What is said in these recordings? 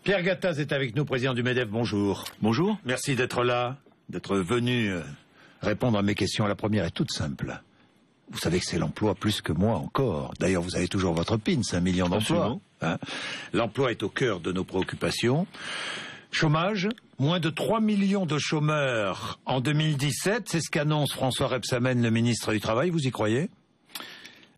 Pierre Gattaz est avec nous, président du MEDEF. Bonjour. Bonjour. Merci d'être là, d'être venu répondre à mes questions. La première est toute simple. Vous savez que c'est l'emploi plus que moi encore. D'ailleurs, vous avez toujours votre PIN, 5 millions d'emplois. Hein. L'emploi est au cœur de nos préoccupations. Chômage, moins de 3 millions de chômeurs en 2017. C'est ce qu'annonce François Rebsamen, le ministre du Travail. Vous y croyez ?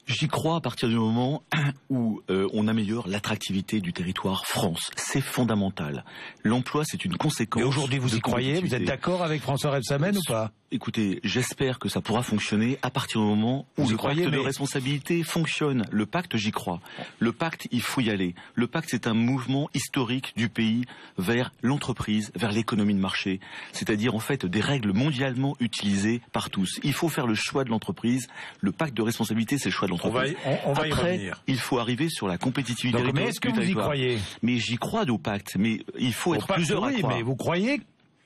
J'y crois à partir du moment où on améliore l'attractivité du territoire France. C'est fondamental. L'emploi, c'est une conséquence. Et aujourd'hui, vous y croyez ? Vous êtes d'accord avec François Rebsamen ou pas ? Écoutez, j'espère que ça pourra fonctionner à partir du moment où le pacte de responsabilité fonctionne. Le pacte, j'y crois. Le pacte, il faut y aller. Le pacte, c'est un mouvement historique du pays vers l'entreprise, vers l'économie de marché. C'est-à-dire, en fait, des règles mondialement utilisées par tous. Il faut faire le choix de l'entreprise. Le pacte de responsabilité, c'est le choix de l'entreprise. On va y revenir. Après, il faut arriver sur la compétitivité. Donc, mais est-ce que vous y croyez ? Mais j'y crois au pacte. Mais il faut être plusieurs à croire. Mais vous croyez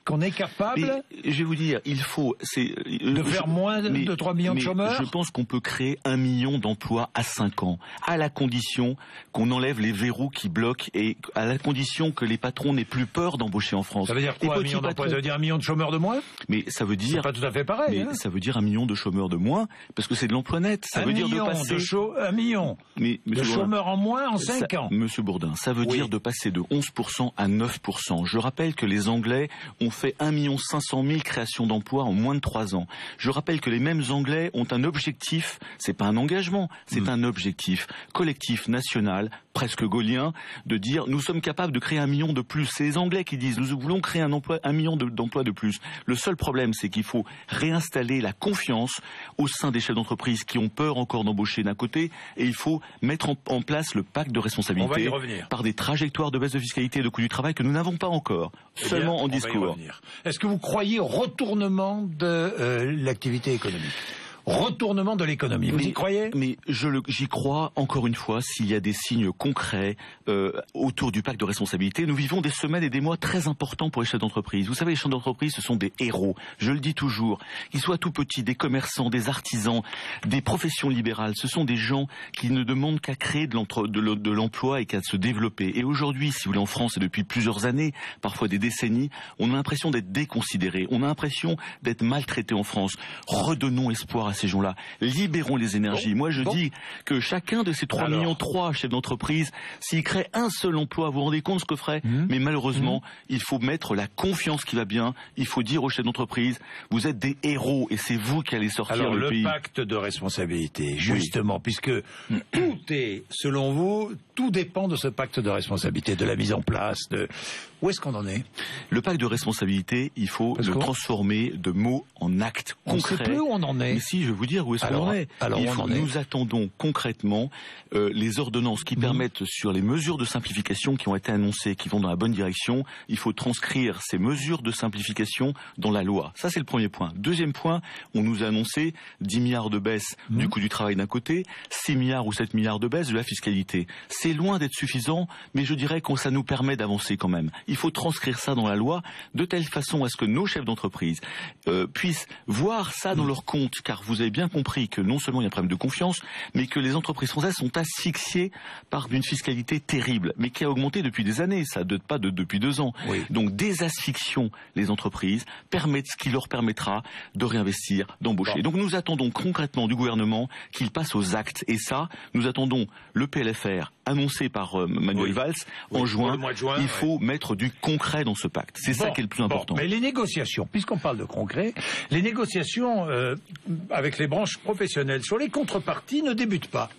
qu'on est capable, mais, je vais vous dire, il faut de faire moins de 3 millions de chômeurs. Je pense qu'on peut créer 1 million d'emplois à 5 ans, à la condition qu'on enlève les verrous qui bloquent et à la condition que les patrons n'aient plus peur d'embaucher en France. Ça veut dire quoi, 1 million d'emplois ? Ça veut dire 1 million de chômeurs de moins ? Mais ça veut dire... C'est pas tout à fait pareil. Mais ça veut dire 1 million de chômeurs de moins, parce que c'est de l'emploi net. Ça veut dire de passer... 1 million de chômeurs en moins en 5 ans. Monsieur Bourdin, ça veut dire de passer de 11% à 9%. Je rappelle que les Anglais ont fait 1,5 million créations d'emplois en moins de 3 ans. Je rappelle que les mêmes Anglais ont un objectif, c'est pas un engagement, c'est un objectif collectif, national, presque gaulien, de dire nous sommes capables de créer 1 million de plus. C'est les Anglais qui disent nous voulons créer 1 million d'emplois de plus. Le seul problème, c'est qu'il faut réinstaller la confiance au sein des chefs d'entreprise qui ont peur encore d'embaucher d'un côté, et il faut mettre en place le pacte de responsabilité par des trajectoires de baisse de fiscalité et de coût du travail que nous n'avons pas encore, seulement en discours. Est-ce que vous croyez au retournement de l'activité économique ? Retournement de l'économie, vous y croyez ? Mais j'y crois, encore une fois, s'il y a des signes concrets autour du pacte de responsabilité. Nous vivons des semaines et des mois très importants pour les chefs d'entreprise. Vous savez, les chefs d'entreprise, ce sont des héros. Je le dis toujours, qu'ils soient tout petits, des commerçants, des artisans, des professions libérales. Ce sont des gens qui ne demandent qu'à créer de l'emploi et qu'à se développer. Et aujourd'hui, si vous voulez, en France, et depuis plusieurs années, parfois des décennies, on a l'impression d'être déconsidéré. On a l'impression d'être maltraité en France. Redonnons espoir à ces gens-là. Libérons les énergies. Moi, je dis que chacun de ces 3,3 millions chefs d'entreprise, s'ils créent un seul emploi, vous vous rendez compte ce que ferait ? Mais malheureusement, il faut mettre la confiance qui va bien. Il faut dire aux chefs d'entreprise, vous êtes des héros et c'est vous qui allez sortir le pays. Le pacte de responsabilité, justement, puisque tout est, selon vous, tout dépend de ce pacte de responsabilité, de la mise en place, de... Où est-ce qu'on en est ? Le pacte de responsabilité, il faut le transformer de mots en actes concrets. On ne sait plus où on en est. Mais si, je vais vous dire où est-ce qu'on en est. Nous attendons concrètement les ordonnances qui permettent, sur les mesures de simplification qui ont été annoncées, qui vont dans la bonne direction, il faut transcrire ces mesures de simplification dans la loi. Ça, c'est le premier point. Deuxième point, on nous a annoncé 10 milliards de baisse du coût du travail d'un côté, 6 milliards ou 7 milliards de baisse de la fiscalité. C'est loin d'être suffisant, mais je dirais que ça nous permet d'avancer quand même. Il faut transcrire ça dans la loi de telle façon à ce que nos chefs d'entreprise puissent voir ça dans leur compte, car vous avez bien compris que non seulement il y a un problème de confiance, mais que les entreprises françaises sont asphyxiées par une fiscalité terrible, mais qui a augmenté depuis des années, ça ne date pas depuis 2 ans. Donc désasphyxions les entreprises, ce qui leur permettra de réinvestir, d'embaucher. Donc nous attendons concrètement du gouvernement qu'il passe aux actes, et ça, nous attendons le PLFR annoncé par Manuel Valls en juin. Il faut mettre du concret dans ce pacte. C'est ça qui est le plus important. Mais les négociations, puisqu'on parle de concret, les négociations avec les branches professionnelles sur les contreparties ne débutent pas.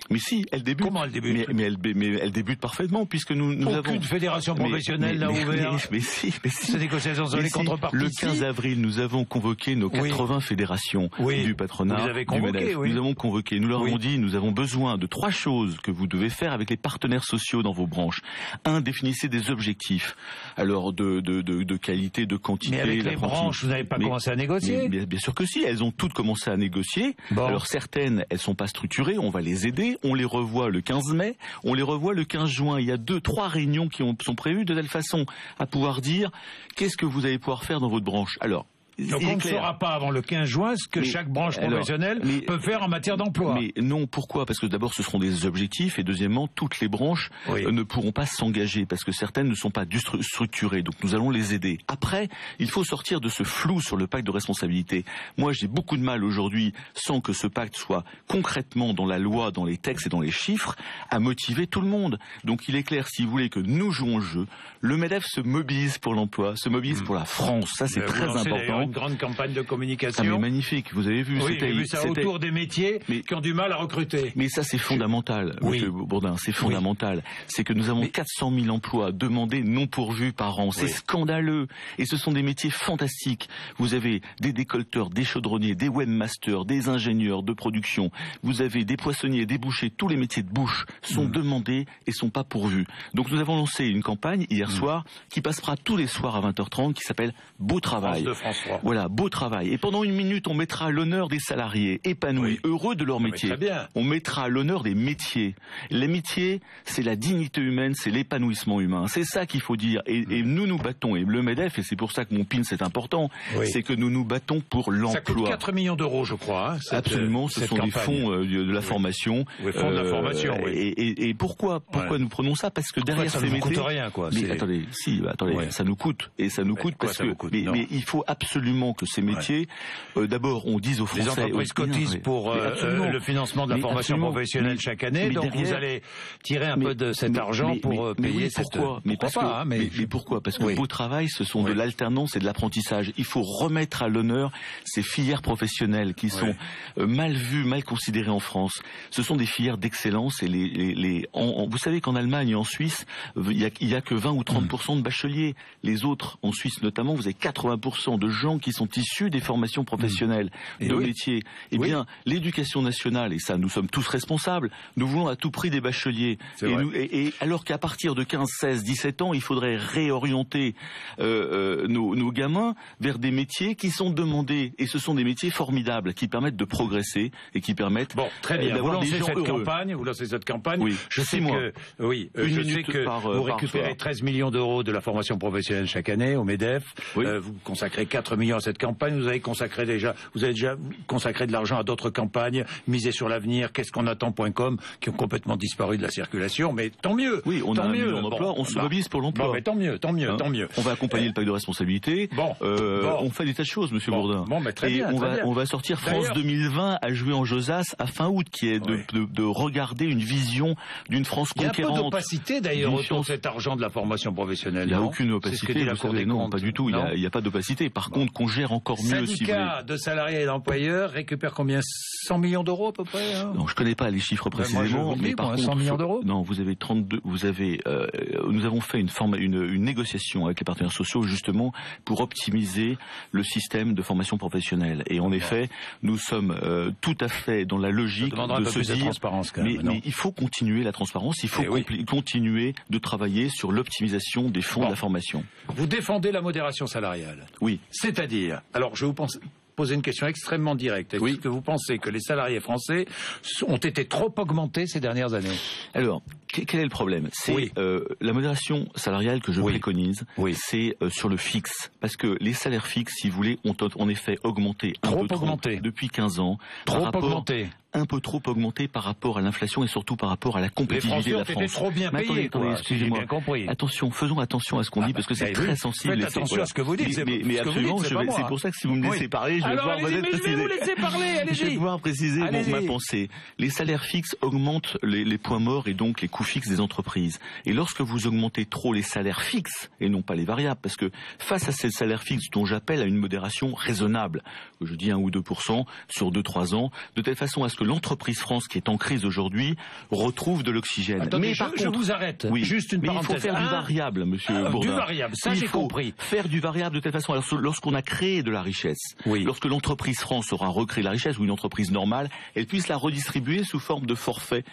Mais si, elle débute. Comment elle débute? Mais elle débute parfaitement, puisque nous avons... Aucune fédération professionnelle n'a ouvert ces négociations sur les contreparties. Le 15 avril, nous avons convoqué nos 80 fédérations du patronat, du MEDEF. Nous avons convoqué, nous leur avons dit, nous avons besoin de 3 choses que vous devez faire avec les partenaires sociaux dans vos branches. 1, définissez des objectifs. Alors, de qualité, de quantité... Mais avec les branches, vous n'avez pas commencé à négocier? Bien sûr que si, elles ont toutes commencé à négocier. Alors certaines, elles sont pas structurées, on va les aider. On les revoit le 15 mai, on les revoit le 15 juin. Il y a 2-3 réunions qui sont prévues de telle façon à pouvoir dire qu'est-ce que vous allez pouvoir faire dans votre branche. Alors, Donc on ne saura pas avant le 15 juin ce que chaque branche professionnelle peut faire en matière d'emploi. Mais non, pourquoi? Parce que d'abord ce seront des objectifs et deuxièmement toutes les branches ne pourront pas s'engager parce que certaines ne sont pas structurées. Donc nous allons les aider. Après, il faut sortir de ce flou sur le pacte de responsabilité. Moi j'ai beaucoup de mal aujourd'hui, sans que ce pacte soit concrètement dans la loi, dans les textes et dans les chiffres, à motiver tout le monde. Donc il est clair, si vous voulez que nous jouons le jeu, le MEDEF se mobilise pour l'emploi, se mobilise pour la France. Ça c'est très important. Une grande campagne de communication. Ah, mais magnifique, vous avez vu. Oui, j'ai vu ça autour des métiers qui ont du mal à recruter. Mais ça c'est fondamental, Monsieur Bourdin, c'est fondamental. C'est que nous avons 400 000 emplois demandés non pourvus par an. C'est scandaleux. Et ce sont des métiers fantastiques. Vous avez des décolleteurs, des chaudronniers, des webmasters, des ingénieurs de production. Vous avez des poissonniers, des bouchers. Tous les métiers de bouche sont demandés et sont pas pourvus. Donc nous avons lancé une campagne hier soir qui passera tous les soirs à 20h30 qui s'appelle Beau Travail. Voilà, Beau Travail. Et pendant une minute, on mettra à l'honneur des salariés épanouis, heureux de leur métier. Très bien. On mettra à l'honneur des métiers. Les métiers, c'est la dignité humaine, c'est l'épanouissement humain. C'est ça qu'il faut dire. Et nous nous battons. Et le MEDEF, et c'est pour ça que mon PIN c'est important, c'est que nous nous battons pour l'emploi. Ça coûte 4 millions d'euros, je crois. Absolument, ce sont des fonds de la formation. Oui, fonds de la formation, Et pourquoi nous prenons ça? Parce que derrière ces métiers... Ça ne coûte rien, quoi. Mais attendez, ça nous coûte. Et ça nous coûte parce que... Mais il faut absolument que ces métiers, d'abord, on dise aux Français... Les entreprises cotisent pour le financement de la formation professionnelle chaque année, donc vous allez tirer un peu de cet argent pour payer cette... Mais pourquoi? Parce que Beau Travail, ce sont de l'alternance et de l'apprentissage. Il faut remettre à l'honneur ces filières professionnelles qui sont mal vues, mal considérées en France. Ce sont des filières d'excellence et vous savez qu'en Allemagne et en Suisse, il y a que 20 ou 30% de bacheliers. Les autres, en Suisse notamment, vous avez 80% de gens qui sont issus des formations professionnelles de métiers. Eh bien, l'éducation nationale, et ça nous sommes tous responsables, nous voulons à tout prix des bacheliers. Et alors qu'à partir de 15, 16, 17 ans, il faudrait réorienter nos gamins vers des métiers qui sont demandés. Et ce sont des métiers formidables qui permettent de progresser et qui permettent d'avoir des gens heureux. Vous lancez cette campagne. Je sais que vous récupérez 13 millions d'euros de la formation professionnelle chaque année au MEDEF. Vous consacrez 4 millions à cette campagne. Vous avez déjà consacré de l'argent à d'autres campagnes, misées sur l'avenir, qu'est-ce qu'on attend.com, qui ont complètement disparu de la circulation. Mais tant mieux. Oui, on a un million d'emplois, on se mobilise pour l'emploi. Mais tant mieux. On va accompagner le pacte de responsabilité. On fait des tas de choses, Monsieur Bourdin. On va sortir France 2020 à jouer en Josas à fin août, qui est de regarder une vision d'une France conquérante. Il y a un peu d'opacité d'ailleurs autour de cet argent de la formation professionnelle. Il n'y a aucune opacité. Non, pas du tout. Il n'y a pas d'opacité. Par contre, qu'on gère encore mieux. Syndicat de salariés et d'employeurs récupère combien? 100 millions d'euros à peu près. Non, je connais pas les chiffres précisément, mais par contre, 100 millions d'euros. Non, vous avez 32. Nous avons fait une négociation avec les partenaires sociaux justement pour optimiser le système de formation professionnelle. Et en effet, nous sommes tout à fait dans la logique de se dire. Mais il faut continuer la transparence. Il faut continuer de travailler sur l'optimisation des fonds de la formation. Vous défendez la modération salariale. Oui. C'est-à-dire, alors je vous poser une question extrêmement directe. Est-ce que vous pensez que les salariés français ont été trop augmentés ces dernières années? Alors, quel est le problème? C'est la modération salariale que je préconise, c'est sur le fixe. Parce que les salaires fixes, si vous voulez, ont en effet augmenté depuis 15 ans. Un peu trop augmenté par rapport à l'inflation et surtout par rapport à la compétitivité de la France. Les Français ont été trop bien payés, excusez-moi. Bien compris. Attention, faisons attention à ce qu'on dit parce que c'est très sensible. Faites attention à ce que vous dites. Mais absolument, c'est pour ça que si vous me laissez parler, je vais pouvoir vous laisser parler, allez-y. Je vais pouvoir préciser ma pensée. Les salaires fixes augmentent les points morts et donc les coûts fixes des entreprises. Et lorsque vous augmentez trop les salaires fixes et non pas les variables, parce que face à ces salaires fixes dont j'appelle à une modération raisonnable, que je dis 1 ou 2% sur 2-3 ans, de telle façon à ce que l'entreprise France qui est en crise aujourd'hui retrouve de l'oxygène. Mais par contre, je vous arrête. Juste une parenthèse. Il faut faire du variable, Monsieur Bourdin. Du variable, ça j'ai compris. Faire du variable de telle façon, alors lorsqu'on a créé de la richesse, lorsque l'entreprise France aura recréé la richesse ou une entreprise normale, elle puisse la redistribuer sous forme de forfait,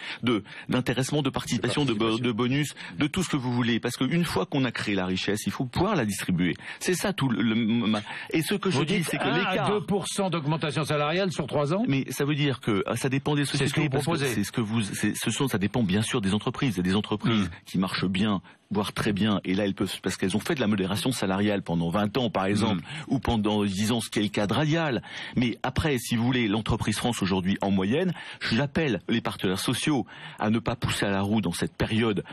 d'intéressement, de participation, de bonus, de tout ce que vous voulez. Parce qu'une fois qu'on a créé la richesse, il faut pouvoir la distribuer. C'est ça tout et ce que je dis, c'est que l'écart... 2% d'augmentation salariale sur 3 ans? Mais ça veut dire que ça dépend des sociétés. C'est ce que vous proposez. Ça dépend bien sûr des entreprises. Il y a des entreprises qui marchent bien voire très bien, et là elles peuvent, parce qu'elles ont fait de la modération salariale pendant 20 ans par exemple, ou pendant 10 ans, ce qui est le cas de Radial. Mais après, si vous voulez, l'entreprise France aujourd'hui en moyenne, j'appelle les partenaires sociaux à ne pas pousser à la roue dans cette période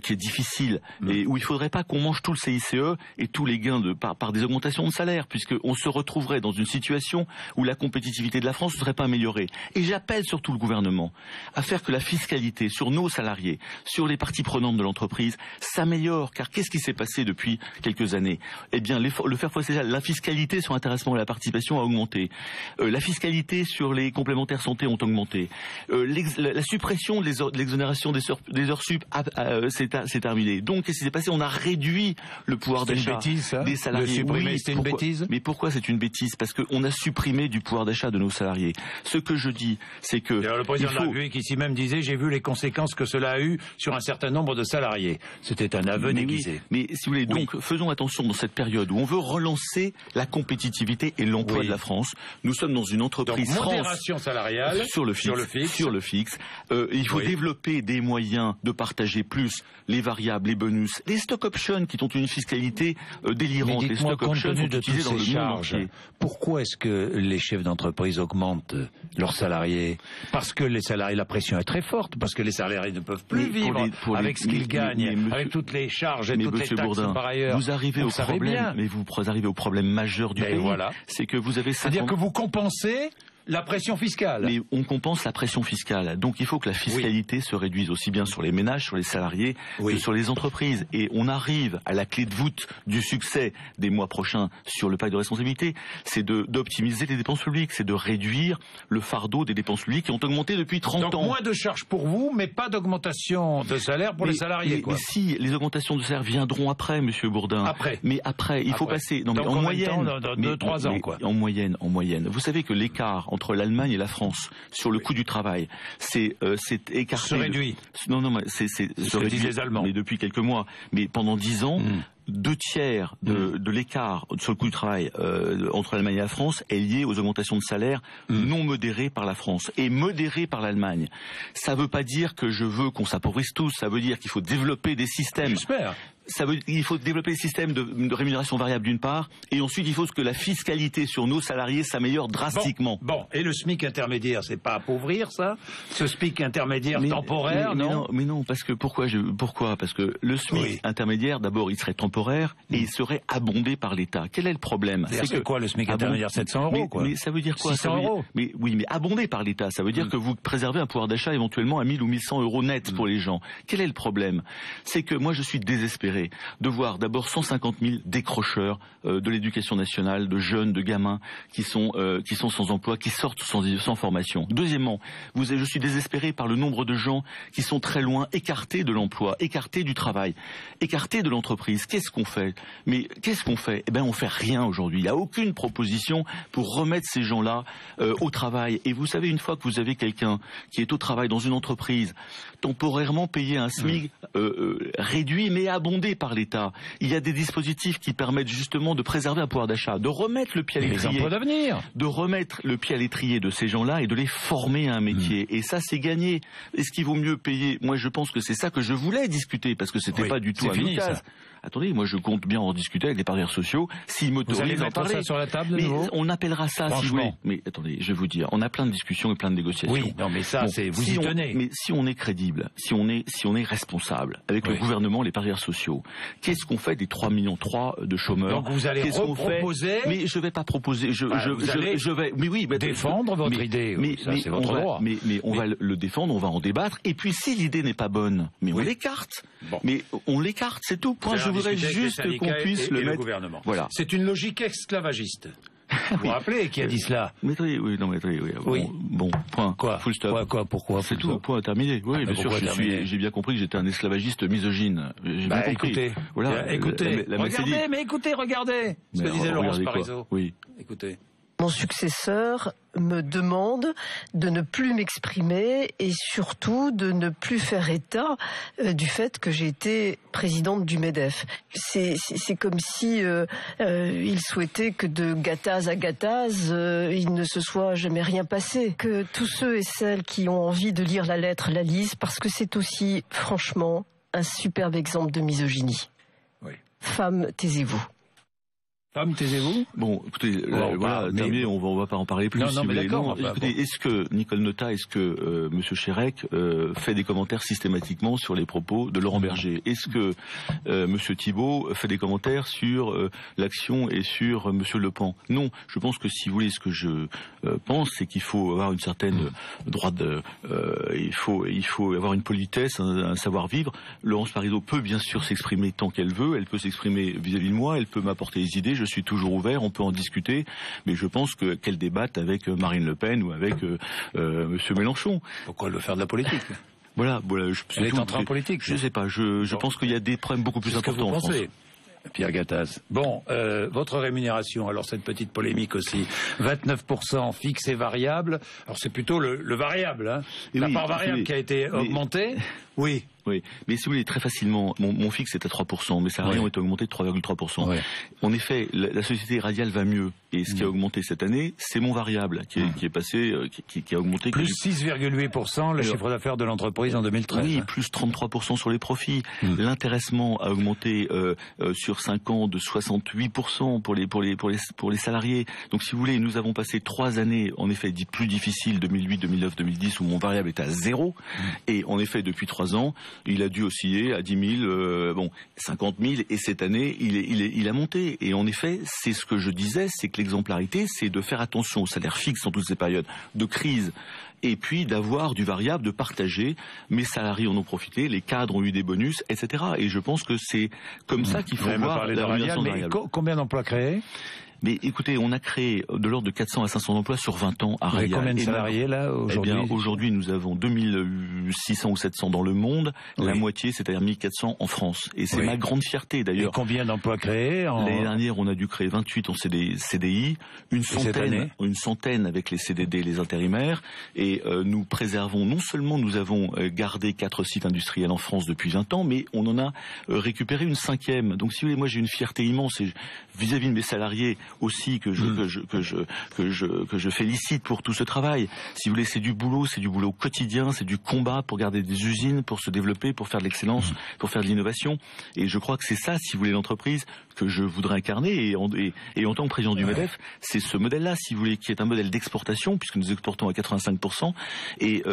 qui est difficile, et où il faudrait pas qu'on mange tout le CICE et tous les gains par des augmentations de salaire, puisqu'on se retrouverait dans une situation où la compétitivité de la France ne serait pas améliorée. Et j'appelle surtout le gouvernement à faire que la fiscalité sur nos salariés, sur les parties prenantes de l'entreprise, s'améliore. Car qu'est-ce qui s'est passé depuis quelques années? Eh bien, le faire social, la fiscalité sur l'intéressement et la participation a augmenté. La fiscalité sur les complémentaires santé ont augmenté. La suppression de l'exonération des heures sup c'est terminé. Donc, qu'est-ce qui s'est passé? On a réduit le pouvoir d'achat des salariés. Oui, c'est une bêtise. Mais pourquoi c'est une bêtise? Parce qu'on a supprimé du pouvoir d'achat de nos salariés. Ce que je dis, c'est que... Le président de la République ici même disait, j'ai vu les conséquences que cela a eu sur un certain nombre de salariés. C'était un aveu déguisé. Mais si vous voulez, donc faisons attention dans cette période où on veut relancer la compétitivité et l'emploi de la France. Nous sommes dans une entreprise donc, modération salariale sur le fixe. Il faut développer des moyens de partager plus les variables, les bonus, les stock options qui ont une fiscalité délirante. Mais dites-moi, les stock options compte tenu de toutes dans ces charges, pourquoi est-ce que les chefs d'entreprise augmentent leurs salariés? Parce que les salariés, la pression est très forte, parce que les salariés ne peuvent plus vivre avec ce qu'ils gagnent, avec toutes les charges et toutes les taxes Bourdin, par ailleurs. Vous arrivez au problème, mais vous arrivez au problème majeur du pays. Voilà. C'est que vous avez... C'est-à-dire que vous compensez la pression fiscale. Mais on compense la pression fiscale. Donc il faut que la fiscalité se réduise aussi bien sur les ménages, sur les salariés, que sur les entreprises. Et on arrive à la clé de voûte du succès des mois prochains sur le pacte de responsabilité. C'est d'optimiser les dépenses publiques. C'est de réduire le fardeau des dépenses publiques qui ont augmenté depuis 30 ans. Donc moins de charges pour vous, mais pas d'augmentation de salaire pour les salariés. Mais si, les augmentations de salaire viendront après, Monsieur Bourdin. Après. Mais après, il faut passer... Non, mais en moyenne... Dans 2-3 ans, quoi. En moyenne. Vous savez que l'écart entre l'Allemagne et la France sur le coût du travail, c'est écarté. Se réduit. Non, c'est se réduit les Allemands. Mais depuis quelques mois. Mais pendant 10 ans, 2/3 de l'écart sur le coût du travail entre l'Allemagne et la France est lié aux augmentations de salaire non modérées par la France et modérées par l'Allemagne. Ça ne veut pas dire que je veux qu'on s'appauvrisse tous, ça veut dire qu'il faut développer des systèmes. J'espère. Il faut développer des systèmes de rémunération variable d'une part, et ensuite il faut que la fiscalité sur nos salariés s'améliore drastiquement. Bon, et le SMIC intermédiaire, c'est pas appauvrir ça? Ce SMIC intermédiaire temporaire, mais non, parce que pourquoi? Parce que le SMIC intermédiaire, d'abord, il serait temporaire et il serait abondé par l'État. Quel est le problème? C'est quoi le SMIC intermédiaire? 700 €, quoi. Mais ça veut dire quoi? 600 €. Mais abondé par l'État, ça veut dire que vous préservez un pouvoir d'achat éventuellement à 1000 ou 1100 € net pour les gens. Quel est le problème? C'est que moi je suis désespéré de voir d'abord 150 000 décrocheurs de l'éducation nationale, de jeunes, de gamins qui sont sans emploi, qui sortent sans formation. Deuxièmement, je suis désespéré par le nombre de gens qui sont très loin, écartés de l'emploi, écartés du travail, écartés de l'entreprise. Qu'est-ce qu'on fait? Mais qu'est-ce qu'on fait? Eh bien, on fait rien aujourd'hui. Il n'y a aucune proposition pour remettre ces gens-là au travail. Et vous savez, une fois que vous avez quelqu'un qui est au travail dans une entreprise, temporairement payé un SMIC réduit mais abondé par l'État, il y a des dispositifs qui permettent justement de préserver un pouvoir d'achat, de remettre le pied à l'étrier, de remettre le pied à l'étrier de ces gens-là et de les former à un métier. Et ça, c'est gagné. Est-ce qu'il vaut mieux payer? Moi, je pense que c'est ça que je voulais discuter, parce que c'était pas du tout à l'occasion. Attendez, moi je compte bien en discuter avec les partenaires sociaux. S'ils m'autorisent à en parler. Ça sur la table de nouveau? On appellera ça, si vous voulez. Mais attendez, je vais vous dire, on a plein de discussions et plein de négociations. Oui, non, mais ça, vous y tenez. Mais si on est crédible, si on est responsable avec le gouvernement, les partenaires sociaux, qu'est-ce qu'on fait des 3,3 millions de chômeurs? Donc vous allez proposer. Mais je vais pas proposer. Je vais. Mais oui, défendre votre idée. Mais ça, c'est votre droit. Mais on va le défendre, on va en débattre. Et puis si l'idée n'est pas bonne, mais on l'écarte. Mais on l'écarte, c'est tout. Point. Je voudrais juste qu'on puisse le mettre. Gouvernement. Voilà. C'est une logique esclavagiste. Vous vous rappelez qui a dit cela? Bon, point. Quoi? Full stop. Quoi? Pourquoi? C'est tout. Point terminé. Oui, bien sûr. J'ai bien compris que j'étais un esclavagiste misogyne. J'ai bien compris. Écoutez. Voilà. Écoutez. Regardez. Ce que disait Laurence Parisot. Oui. Écoutez. Mon successeur me demande de ne plus m'exprimer et surtout de ne plus faire état du fait que j'ai été présidente du MEDEF. C'est comme si il souhaitait que de Gattaz à Gattaz, il ne se soit jamais rien passé. Que tous ceux et celles qui ont envie de lire la lettre la lisent, parce que c'est aussi, franchement, un superbe exemple de misogynie. Oui. Femmes, taisez-vous. Femme, taisez-vous. Bon, écoutez, voilà, terminé, on va pas en parler plus. Non, mais d'accord. Écoutez, est-ce que Nicole Notat, est-ce que Monsieur Chérec fait des commentaires systématiquement sur les propos de Laurent Berger? Est-ce que Monsieur Thibault fait des commentaires sur l'action et sur Monsieur Le Pen? Non, je pense que si vous voulez, ce que je pense, c'est qu'il faut avoir une certaine droite, il faut avoir une politesse, un savoir-vivre. Laurence Parisot peut bien sûr s'exprimer tant qu'elle veut, elle peut s'exprimer vis-à-vis de moi, elle peut m'apporter des idées. Je suis toujours ouvert, on peut en discuter, mais je pense qu'elle débatte avec Marine Le Pen ou avec Monsieur Mélenchon. Pourquoi le faire de la politique? Voilà. Elle est entrée en politique. Je sais pas. Je pense qu'il y a des problèmes beaucoup plus importants en France. Pierre Gattaz. Bon, votre rémunération, alors cette petite polémique aussi, 29% fixe et variable. Alors c'est plutôt le variable, hein. La part variable qui a été augmentée. Oui. Oui, mais si vous voulez, très facilement, mon fixe est à 3%, mes salariés ont été augmentés de 3,3%. Oui. En effet, la société radiale va mieux, et ce qui a augmenté cette année, c'est mon variable, qui est passé, qui a augmenté. Plus 6,8% le chiffre d'affaires de l'entreprise en 2013. Oui, plus 33% sur les profits. L'intéressement a augmenté sur 5 ans de 68% pour les salariés. Donc si vous voulez, nous avons passé 3 années, en effet, plus difficiles, 2008, 2009, 2010, où mon variable était à 0, et en effet, depuis 3 ans, il a dû osciller à 10 000, 50 000, et cette année, il a monté. Et en effet, c'est ce que je disais, c'est que l'exemplarité, c'est de faire attention au salaire fixe dans toutes ces périodes de crise, et puis d'avoir du variable, de partager. Mes salariés en ont profité, les cadres ont eu des bonus, etc. Et je pense que c'est comme ça qu'il faut voir la rémunération variable. Combien d'emplois créés? Mais écoutez, on a créé de l'ordre de 400 à 500 emplois sur 20 ans à Raya. Combien de salariés là aujourd'hui? Eh bien, aujourd'hui, nous avons 2600 ou 700 dans le monde, la moitié, c'est-à-dire 1400 en France. Et c'est ma grande fierté d'ailleurs. Et combien d'emplois créés L'année dernière, on a dû créer 28 en CDI, une centaine avec les CDD, les intérimaires. Et nous préservons, non seulement nous avons gardé 4 sites industriels en France depuis 20 ans, mais on en a récupéré une 5e. Donc si vous voulez, moi j'ai une fierté immense et vis-à-vis de mes salariés aussi que je félicite pour tout ce travail. Si vous voulez, c'est du boulot quotidien, c'est du combat pour garder des usines, pour se développer, pour faire de l'excellence, pour faire de l'innovation. Et je crois que c'est ça, si vous voulez, l'entreprise que je voudrais incarner. Et en tant que président du MEDEF, c'est ce modèle-là, si vous voulez, qui est un modèle d'exportation, puisque nous exportons à 85%, et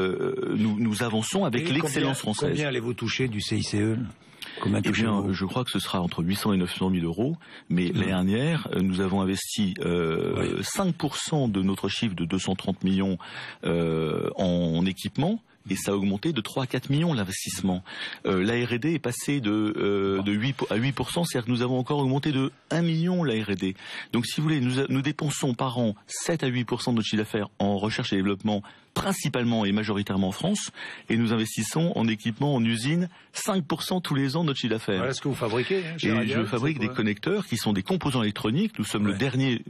nous avançons avec l'excellence française. Combien allez-vous toucher du CICE ? Eh bien, je crois que ce sera entre 800 et 900 000 euros, mais l'année dernière, nous avons investi 5% de notre chiffre de 230 millions en équipement. Et ça a augmenté de 3 à 4 millions l'investissement. La R&D est passée de 8 à 8%, c'est-à-dire que nous avons encore augmenté de 1 million la R&D. Donc si vous voulez, nous dépensons par an 7 à 8% de notre chiffre d'affaires en recherche et développement, principalement et majoritairement en France, et nous investissons en équipement, en usine, 5% tous les ans de notre chiffre d'affaires. Voilà ce que vous fabriquez. Et je fabrique des connecteurs qui sont des composants électroniques. Nous sommes le dernier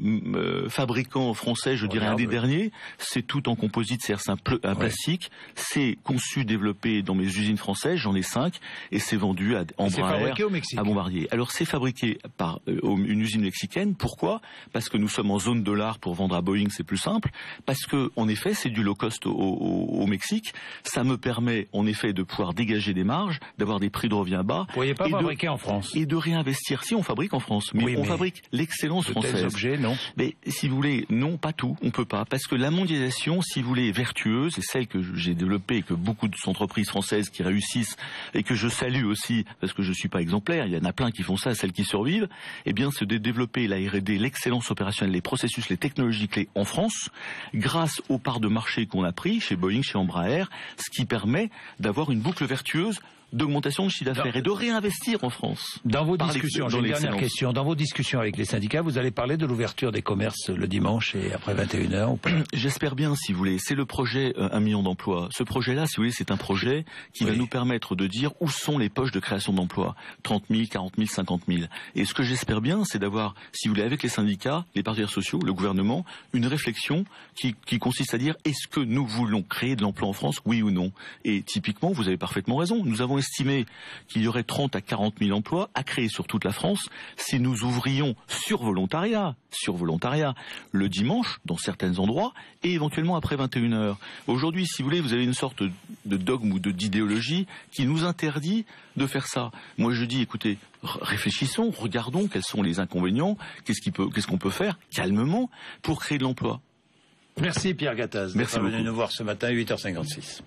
fabricant français, je dirais un des derniers. C'est tout en composite, c'est-à-dire un plastique. C'est conçu, développé dans mes usines françaises, j'en ai 5, et c'est vendu à Embraer, à Bombardier. Alors c'est fabriqué par une usine mexicaine. Pourquoi? Parce que nous sommes en zone dollar pour vendre à Boeing, c'est plus simple. Parce que, en effet, c'est du low cost au Mexique. Ça me permet, en effet, de pouvoir dégager des marges, d'avoir des prix de revient bas. Vous ne pourriez pas fabriquer en France? Et de réinvestir. Si, on fabrique en France, mais on fabrique l'excellence française. Tels objets, non? Mais si vous voulez, non, pas tout, on peut pas. Parce que la mondialisation, si vous voulez, est vertueuse, et celle que j'ai développée, et que beaucoup d'entreprises françaises qui réussissent, et que je salue aussi, parce que je suis pas exemplaire, il y en a plein qui font ça, celles qui survivent, eh bien, c'est de développer la R&D, l'excellence opérationnelle, les processus, les technologies clés en France, grâce aux parts de marché qu'on a pris chez Boeing, chez Embraer, ce qui permet d'avoir une boucle vertueuse d'augmentation de chiffre d'affaires et de réinvestir en France. Dans vos discussions, j'ai une dernière question. Dans vos discussions avec les syndicats, vous allez parler de l'ouverture des commerces le dimanche et après 21h ou pas? J'espère bien, si vous voulez. C'est le projet 1 million d'emplois. Ce projet-là, si vous voulez, c'est un projet qui va nous permettre de dire où sont les poches de création d'emplois. 30 000, 40 000, 50 000. Et ce que j'espère bien, c'est d'avoir, si vous voulez, avec les syndicats, les partenaires sociaux, le gouvernement, une réflexion qui consiste à dire est-ce que nous voulons créer de l'emploi en France, oui ou non? Et typiquement, vous avez parfaitement raison. Nous avons estimé qu'il y aurait 30 à 40 000 emplois à créer sur toute la France si nous ouvrions sur volontariat, le dimanche, dans certains endroits, et éventuellement après 21h. Aujourd'hui, si vous voulez, vous avez une sorte de dogme ou d'idéologie qui nous interdit de faire ça. Moi, je dis, écoutez, réfléchissons, regardons quels sont les inconvénients, qu'est-ce qu'on peut faire calmement pour créer de l'emploi. Merci Pierre Gattaz d'être venu nous voir ce matin à 8h56.